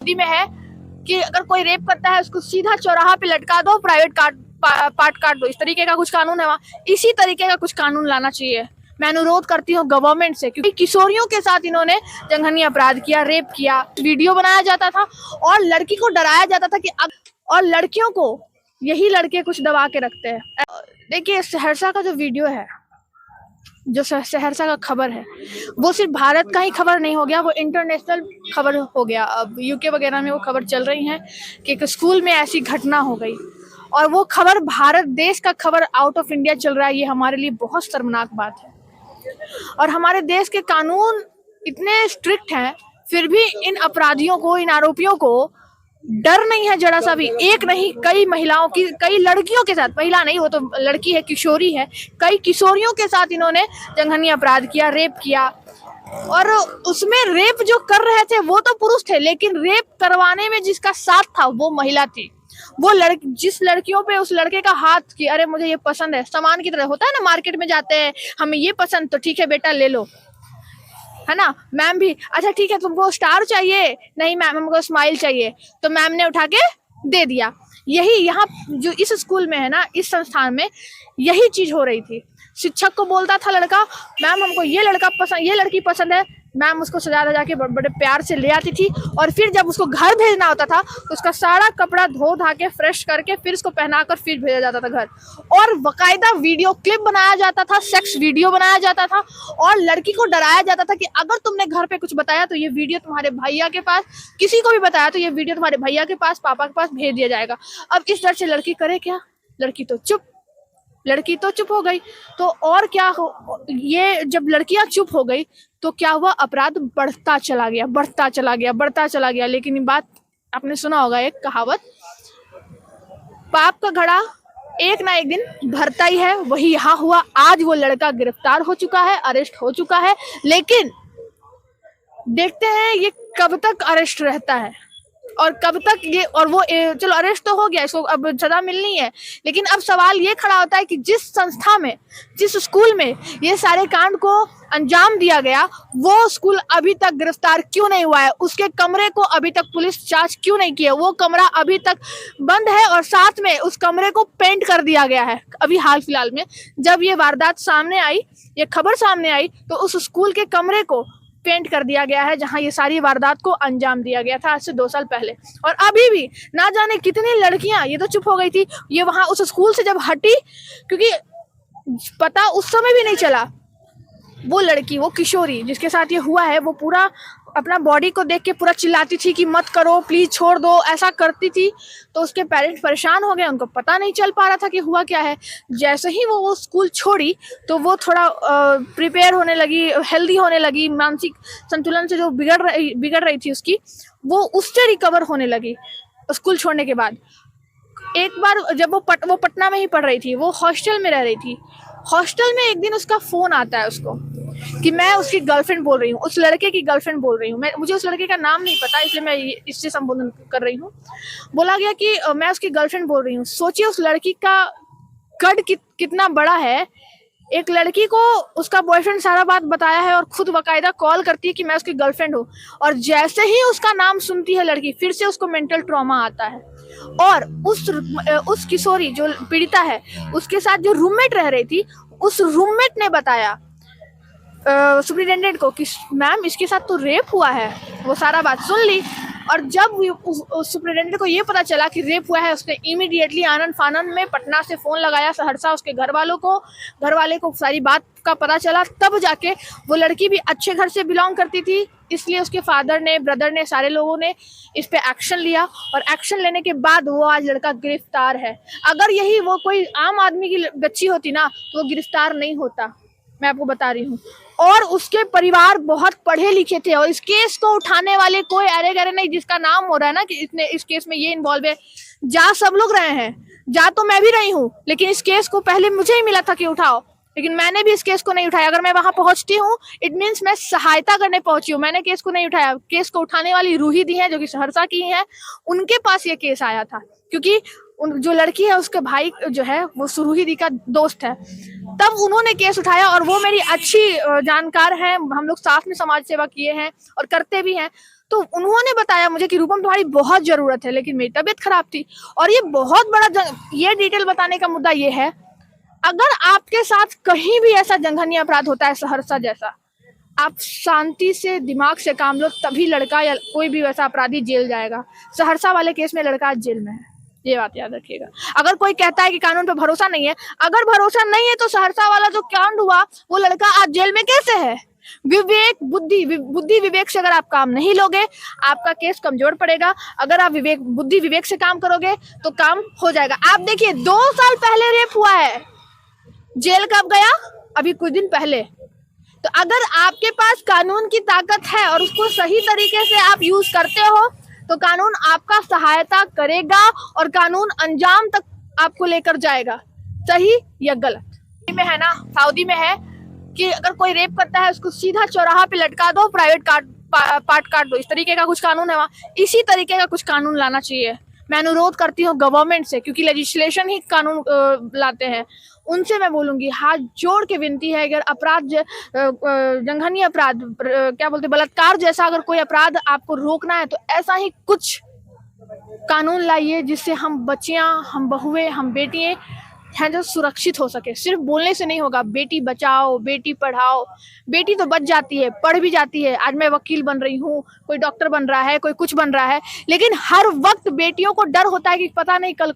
हिंदी में है कि अगर कोई रेप करता है उसको सीधा चौराहा पे लटका दो, प्राइवेट पार्ट काट दो। इस तरीके का कुछ कानून है वहाँ, इसी तरीके का कुछ कानून लाना चाहिए। मैं अनुरोध करती हूँ गवर्नमेंट से, क्योंकि किशोरियों के साथ इन्होंने जघन्य अपराध किया, रेप किया। वीडियो बनाया जाता था और लड़की को डराया जाता था कि और लड़कियों को यही लड़के कुछ दबा के रखते हैं। देखिए सहरसा का जो वीडियो है, जो सहरसा का खबर है, वो सिर्फ भारत का ही खबर नहीं हो गया, वो इंटरनेशनल खबर हो गया। अब यूके वगैरह में वो खबर चल रही है कि एक स्कूल में ऐसी घटना हो गई, और वो खबर भारत देश का खबर आउट ऑफ इंडिया चल रहा है। ये हमारे लिए बहुत शर्मनाक बात है। और हमारे देश के कानून इतने स्ट्रिक्ट हैं, फिर भी इन अपराधियों को, इन आरोपियों को डर नहीं है जरा सा भी। एक नहीं, कई महिलाओं की, कई लड़कियों के साथ, महिला नहीं, वो तो लड़की है, किशोरी है, कई किशोरियों के साथ इन्होंने जघन्य अपराध किया, रेप किया। और उसमें रेप जो कर रहे थे वो तो पुरुष थे, लेकिन रेप करवाने में जिसका साथ था वो महिला थी। वो जिस लड़कियों पे उस लड़के का हाथ कि अरे मुझे ये पसंद है, सामान की तरह होता है ना, मार्केट में जाते हैं, हमें ये पसंद, तो ठीक है बेटा ले लो, है ना। मैम भी अच्छा ठीक है तुमको स्टार चाहिए, नहीं मैम हमको स्माइल चाहिए, तो मैम ने उठा के दे दिया। यही यहाँ जो इस स्कूल में है ना, इस संस्थान में यही चीज हो रही थी। शिक्षक को बोलता था लड़का, मैम हमको ये लड़का पसंद, ये लड़की पसंद है, मैम उसको सजा धजा के बड़े प्यार से ले आती थी। और फिर जब उसको घर भेजना होता था तो उसका सारा कपड़ा धो धा के फ्रेश करके फिर उसको पहनाकर फिर भेजा जाता था घर। और बाकायदा वीडियो क्लिप बनाया जाता था, सेक्स वीडियो बनाया जाता था, और लड़की को डराया जाता था कि अगर तुमने घर पे कुछ बताया तो ये वीडियो तुम्हारे भैया के पास, किसी को भी बताया तो ये वीडियो तुम्हारे भैया के पास, पापा के पास भेज दिया जाएगा। अब इस डर से लड़की करे क्या, लड़की तो चुप हो गई। तो और क्या हो, ये जब लड़कियां चुप हो गई तो क्या हुआ, अपराध बढ़ता चला गया। लेकिन ये बात आपने सुना होगा, एक कहावत, पाप का घड़ा एक ना एक दिन भरता ही है। वही यहाँ हुआ। आज वो लड़का गिरफ्तार हो चुका है, अरेस्ट हो चुका है, लेकिन देखते हैं ये कब तक अरेस्ट रहता है और कब तक ये, और वो चलो अरेस्ट तो हो गया, इसको अब सजा मिलनी है, लेकिन अब सवाल ये खड़ा होता है कि जिस संस्था में, जिस स्कूल में ये सारे कांड को अंजाम दिया गया, वो स्कूल अभी तक गिरफ्तार क्यों नहीं हुआ है, उसके कमरे को अभी तक पुलिस जांच क्यों नहीं की है, वो कमरा अभी तक बंद है, और साथ में उस कमरे को पेंट कर दिया गया है। अभी हाल फिलहाल में जब ये वारदात सामने आई, ये खबर सामने आई, तो उस स्कूल के कमरे को पेंट कर दिया गया है जहां ये सारी वारदात को अंजाम दिया गया था आज से 2 साल पहले। और अभी भी ना जाने कितनी लड़कियां, ये तो चुप हो गई थी, ये वहां उस स्कूल से जब हटी, क्योंकि पता उस समय भी नहीं चला, वो लड़की, वो किशोरी जिसके साथ ये हुआ है, वो पूरा अपना बॉडी को देख के पूरा चिल्लाती थी कि मत करो प्लीज, छोड़ दो, ऐसा करती थी। तो उसके पेरेंट्स परेशान हो गए, उनको पता नहीं चल पा रहा था कि हुआ क्या है। जैसे ही वो स्कूल छोड़ी तो वो थोड़ा प्रिपेयर होने लगी, हेल्दी होने लगी, मानसिक संतुलन से जो बिगड़ रही थी उसकी, वो उससे रिकवर होने लगी स्कूल छोड़ने के बाद। एक बार जब वो पटना में ही पढ़ रही थी, वो हॉस्टल में रह रही थी, हॉस्टल में एक दिन उसका फोन आता है उसको कि मैं उसकी गर्लफ्रेंड बोल रही हूँ, उस लड़के की गर्लफ्रेंड बोल रही हूँ। मुझे उस लड़के का नाम नहीं पता, इसलिए मैं इससे संबोधन कर रही हूँ। बोला गया कि मैं उसकी गर्लफ्रेंड बोल रही हूँ। सोचिए उस लड़की का कद कितना बड़ा है। एक लड़की को उसका बॉयफ्रेंड सारा बात बताया है और खुद बाकायदा कॉल करती है कि मैं उसकी गर्लफ्रेंड हूँ, और जैसे ही उसका नाम सुनती है लड़की, फिर से उसको मेंटल ट्रॉमा आता है। और उस किशोरी जो पीड़िता है, उसके साथ जो रूममेट रह रही थी, उस रूममेट ने बताया सुपरिटेंडेंट को कि मैम इसके साथ तो रेप हुआ है। वो सारा बात सुन ली, और जब सुपरिटेंडेंट को ये पता चला कि रेप हुआ है, उसने इमीडिएटली आनन फानन में पटना से फोन लगाया सहरसा, उसके घर वाले को सारी बात का पता चला। तब जाके, वो लड़की भी अच्छे घर से बिलोंग करती थी, इसलिए उसके फादर ने, ब्रदर ने, सारे लोगों ने इस पे एक्शन लिया, और एक्शन लेने के बाद वो आज लड़का गिरफ्तार है। अगर यही वो कोई आम आदमी की बच्ची होती ना, तो वो गिरफ्तार नहीं होता, मैं आपको बता रही हूँ। और उसके परिवार बहुत पढ़े लिखे थे, और इस केस को उठाने वाले कोई अरे गरे नहीं, जिसका नाम हो रहा है ना कि इस केस में ये इन्वॉल्व है। जा सब लोग रहे हैं, जा तो मैं भी रही हूँ, लेकिन इस केस को पहले मुझे ही मिला था कि उठाओ, लेकिन मैंने भी इस केस को नहीं उठाया। अगर मैं वहां पहुंचती हूँ, इट मीन्स मैं सहायता करने पहुंची हूँ, मैंने केस को नहीं उठाया। केस को उठाने वाली रूही दी है, जो कि सहरसा की है, उनके पास ये केस आया था, क्योंकि जो लड़की है उसके भाई जो है वो रूही दी का दोस्त है, तब उन्होंने केस उठाया। और वो मेरी अच्छी जानकार हैं, हम लोग साथ में समाज सेवा किए हैं और करते भी हैं, तो उन्होंने बताया मुझे कि रूपम तुम्हारी बहुत जरूरत है, लेकिन मेरी तबीयत खराब थी। और ये बहुत बड़ा ये डिटेल बताने का मुद्दा ये है, अगर आपके साथ कहीं भी ऐसा जघन्य अपराध होता है सहरसा जैसा, आप शांति से दिमाग से काम लो, तभी लड़का या कोई भी वैसा अपराधी जेल जाएगा। सहरसा वाले केस में लड़का आज जेल में है, ये बात याद रखिएगा। अगर कोई कहता है कि कानून पे भरोसा नहीं है, अगर भरोसा नहीं है तो सहरसा वाला जो कांड हुआ वो लड़का आज जेल में कैसे है? विवेक बुद्धि विवेक से अगर आप काम नहीं लोगे, आपका केस कमजोर पड़ेगा। अगर आप बुद्धि विवेक से काम करोगे तो काम हो जाएगा। आप देखिए 2 साल पहले रेप हुआ है, जेल कब गया? अभी कुछ दिन पहले। तो अगर आपके पास कानून की ताकत है और उसको सही तरीके से आप यूज करते हो तो कानून आपका सहायता करेगा और कानून अंजाम तक आपको लेकर जाएगा, सही या गलत। में है ना, सऊदी में है कि अगर कोई रेप करता है उसको सीधा चौराहा पे लटका दो, प्राइवेट पार्ट काट दो। इस तरीके का कुछ कानून है वहाँ, इसी तरीके का कुछ कानून लाना चाहिए। मैं अनुरोध करती हूँ गवर्नमेंट से, क्योंकि लेजिस्लेशन ही कानून लाते हैं, उनसे मैं बोलूंगी, हाथ जोड़ के विनती है, अगर अपराध जघन्य अपराध क्या बोलते बलात्कार जैसा अगर कोई अपराध आपको रोकना है तो ऐसा ही कुछ कानून लाइए जिससे हम बच्चियां, हम बहुएं, हम बेटियां हैं जो सुरक्षित हो सके। सिर्फ बोलने से नहीं होगा। बेटी बचाओ, बेटी पढ़ाओ। बेटी तो बच जाती है, पढ़ भी जाती है। आज मैं वकील बन रही हूँ, कोई डॉक्टर बन रहा है, कोई कुछ बन रहा है, लेकिन हर वक्त बेटियों को डर होता है कि पता नहीं कल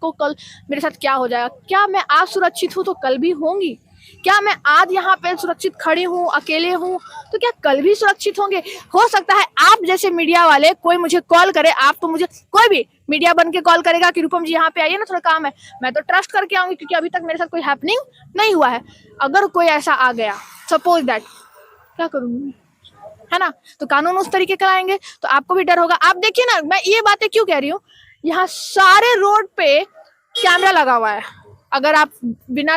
मेरे साथ क्या हो जाएगा। क्या मैं आज सुरक्षित हूँ तो कल भी होंगी? क्या मैं आज यहाँ पे सुरक्षित खड़ी हूँ, अकेले हूँ, तो क्या कल भी सुरक्षित होंगे? हो सकता है आप जैसे मीडिया वाले कोई मुझे कॉल करे, आप तो मुझे कोई भी मीडिया बन के कॉल करेगा कि रूपम जी यहाँ पे आइए ना, थोड़ा काम है, मैं तो ट्रस्ट करके आऊंगी क्योंकि अभी तक मेरे साथ कोई हैपनिंग नहीं हुआ है। अगर कोई ऐसा आ गया, सपोज दैट, क्या करूंगी, है ना? तो कानून उस तरीके का लाएंगे तो आपको भी डर होगा। आप देखिए ना, मैं ये बातें क्यों कह रही हूँ, यहाँ सारे रोड पे कैमरा लगा हुआ है। अगर आप बिना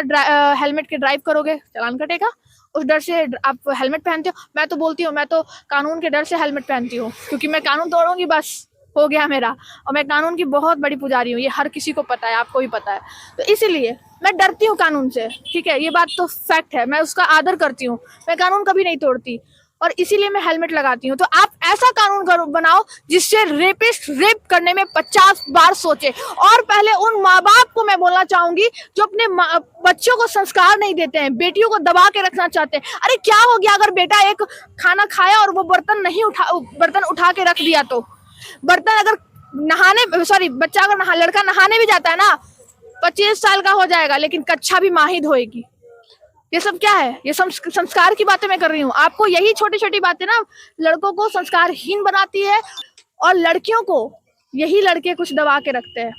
हेलमेट के ड्राइव करोगे चालान कटेगा, उस डर से आप हेलमेट पहनते हो। मैं तो बोलती हूँ, मैं तो कानून के डर से हेलमेट पहनती हूँ, क्योंकि मैं कानून तोड़ूंगी बस हो गया मेरा। और मैं कानून की बहुत बड़ी पुजारी हूँ, ये हर किसी को पता है, आपको भी पता है। तो इसीलिए मैं डरती हूँ कानून से, ठीक है, ये बात तो फैक्ट है। मैं उसका आदर करती हूँ, मैं कानून कभी नहीं तोड़ती, और इसीलिए मैं हेलमेट लगाती हूँ। तो आप ऐसा कानून बनाओ जिससे रेपिस्ट रेप करने में 50 बार सोचे। और पहले उन माँ बाप को मैं बोलना चाहूंगी जो अपने बच्चों को संस्कार नहीं देते हैं, बेटियों को दबा के रखना चाहते हैं। अरे क्या हो गया अगर बेटा एक खाना खाया और वो बर्तन उठा के रख दिया, तो बर्तन अगर बच्चा अगर लड़का नहाने भी जाता है ना, 25 साल का हो जाएगा, लेकिन कक्षा भी माँ ही धोएगी। ये सब क्या है? ये संस्कार की बातें मैं कर रही हूँ। आपको यही छोटी छोटी बातें ना लड़कों को संस्कारहीन बनाती है, और लड़कियों को यही लड़के कुछ दबा के रखते हैं।